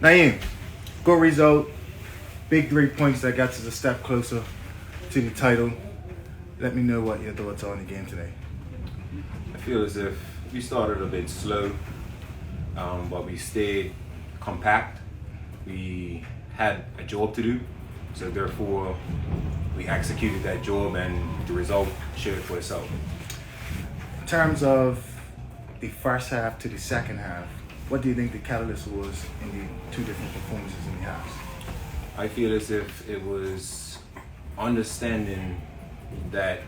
Naeem, good result. Big 3 points that got us a step closer to the title. Let me know what your thoughts are on the game today. I feel as if we started a bit slow, but we stayed compact. We had a job to do, so therefore we executed that job and the result showed for itself. In terms of the first half to the second half, what do you think the catalyst was in the two different performances in the halves? I feel as if it was understanding that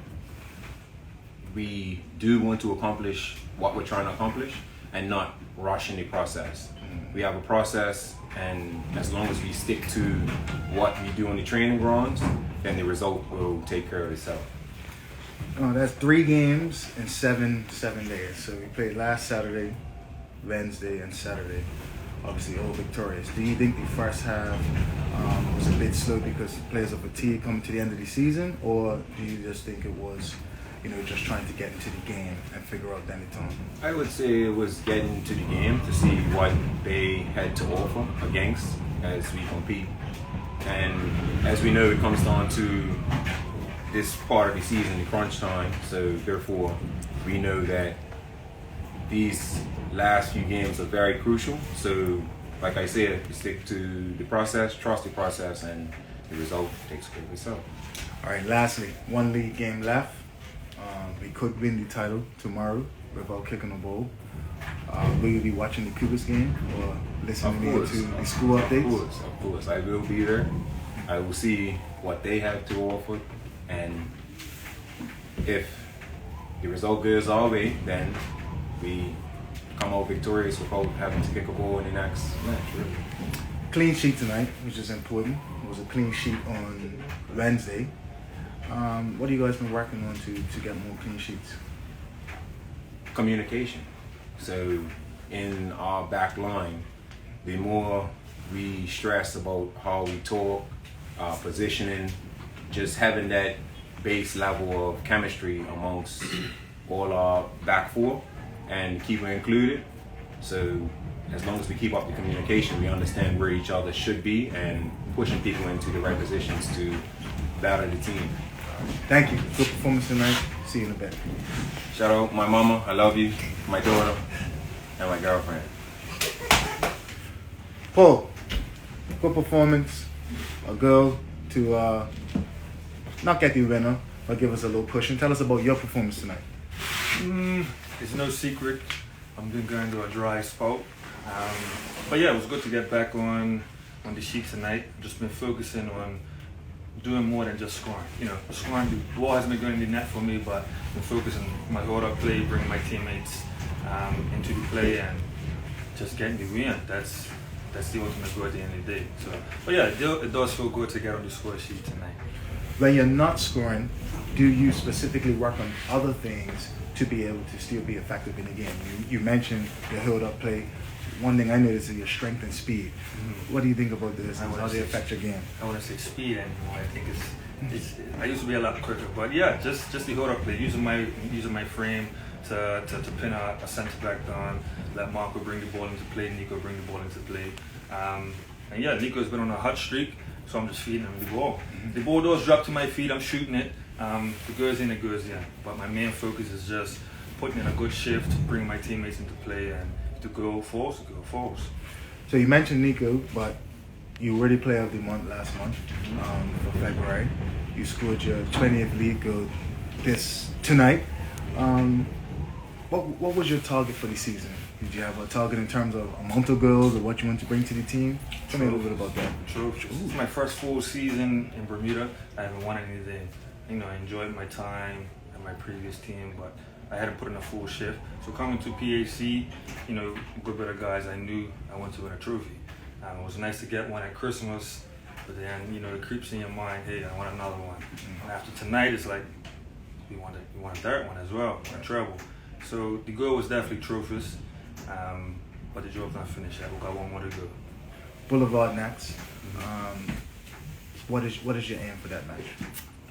we do want to accomplish what we're trying to accomplish and not rushing the process. We have a process, and as long as we stick to what we do on the training grounds, then the result will take care of itself. That's 3 games in 7 days. So we played last Saturday, Wednesday, and Saturday. Obviously all victorious. Do you think the first half was a bit slow because players are fatigued coming to the end of the season, or do you just think it was, just trying to get into the game and figure out then the time? I would say it was getting to the game to see what they had to offer against as we compete. And as we know, it comes down to this part of the season, the crunch time. So therefore, we know that these last few games are very crucial. So, like I said, we stick to the process, trust the process, and the result takes care of itself. All right, lastly, 1 league game left. We could win the title tomorrow without kicking a ball. Will you be watching the Cubas game or listening to the school updates? Of course. I will be there. I will see what they have to offer, and if the result goes our way, then we come out victorious without having to kick a ball in the next match. Really. Clean sheet tonight, which is important. It was a clean sheet on Wednesday. What have you guys been working on to get more clean sheets? Communication. So in our back line, the more we stress about how we talk, positioning, just having that base level of chemistry amongst all our back four and keeper included. So as long as we keep up the communication, we understand where each other should be and pushing people into the right positions to better the team. Thank you. Good performance tonight. See you in a bit. Shout out my mama, I love you, my daughter, and my girlfriend. Paul, good performance. A girl to not get the winner, but give us a little push. And tell us about your performance tonight. It's no secret. I'm been going through a dry spell. But yeah, it was good to get back on the sheet tonight. Just been focusing on doing more than just scoring. Scoring, the ball hasn't been going in the net for me, but been focusing on my hold-up play, bringing my teammates into the play, and just getting the win. That's the ultimate goal at the end of the day. So, but yeah, it does feel good to get on the score sheet tonight. When you're not scoring, do you specifically work on other things to be able to still be effective in the game? You mentioned your hold-up play. One thing I noticed is your strength and speed. What do you think about this and how they affect your game? I wouldn't say speed anymore. I think it's I used to be a lot quicker, but yeah, just the hold up play, using my frame to pin a center back down, let Marco bring the ball into play, Nico bring the ball into play, and yeah, Nico's been on a hot streak, so I'm just feeding him the ball. The ball does drop to my feet, I'm shooting it. If it goes in, it goes in. But my main focus is just putting in a good shift, bringing my teammates into play, and to go force. So you mentioned Nico, but you were the player of the month last month for February. You scored your 20th league goal tonight. What was your target for the season? Did you have a target in terms of amount of goals or what you want to bring to the team? Tell me a little bit about that. True. It's my first full season in Bermuda. I haven't won anything. I enjoyed my time at my previous team, but I hadn't put in a full shift. So coming to PHC, a good bit of guys, I knew I wanted to win a trophy. It was nice to get one at Christmas, but then, it creeps in your mind, hey, I want another one. And after tonight, it's like, we want a third one as well, a treble. So the goal was definitely trophies, but the job's not finished yet. We've got one more to go. Boulevard next. What is your aim for that match?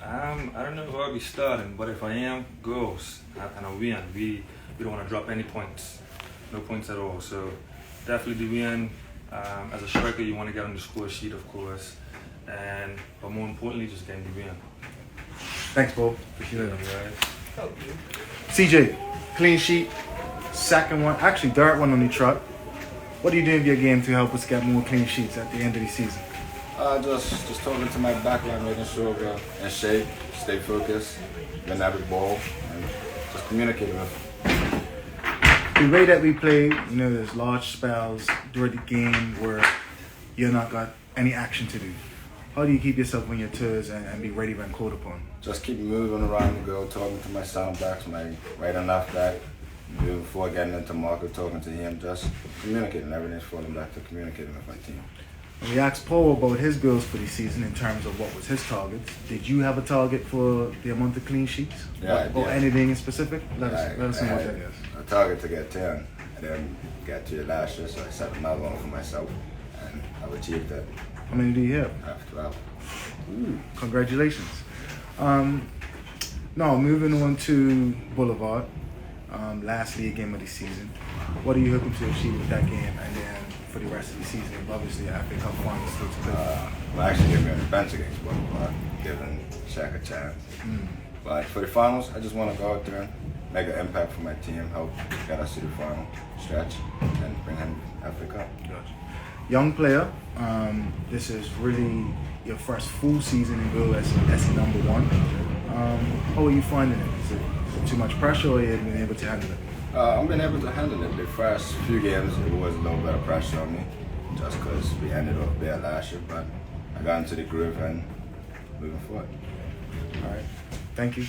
I don't know who I'll be starting, but if I am, goals and a win. We don't want to drop any points, no points at all. So definitely the win. As a striker, you want to get on the score sheet, of course, but more importantly, just getting the win. Thanks, Bo. Appreciate it, guys. CJ, clean sheet, second one, actually third one on the truck. What are you doing with your game to help us get more clean sheets at the end of the season? Just talking to my backline, making sure we're in shape, stay focused, win every ball, and just communicating with them. The way that we play, there's large spells during the game where you're not got any action to do. How do you keep yourself on your toes and be ready when called upon? Just keep moving around the goal, talking to my sound backs, my right and left back, before getting into market, talking to him, just communicating. Everything's falling back to communicating with my team. We asked Paul about his goals for the season in terms of what was his targets. Did you have a target for the amount of clean sheets? Yeah, or anything in specific? Let us know what that is. A target to get 10, and then get to it last year, so I set another one for myself, and I've achieved that. How many do you have? I have 12. Ooh, congratulations. Now, moving on to Boulevard, last league game of the season. What are you hoping to achieve with that game and then for the rest of the season? Obviously, I think Cup final still to play. Well, actually, gave me on the bench against Boulevard, giving Shaq a chance. But for the finals, I just want to go out there and make an impact for my team, help get us to the final stretch, and bring him Africa. Gotcha. Young player, this is really your first full season in goal as number one. How are you finding it? Is it too much pressure, or have you been able to handle it? I've been able to handle it. The first few games, it was a little bit of pressure on me, just because we ended up there last year, but I got into the groove and moving forward. All right. Thank you.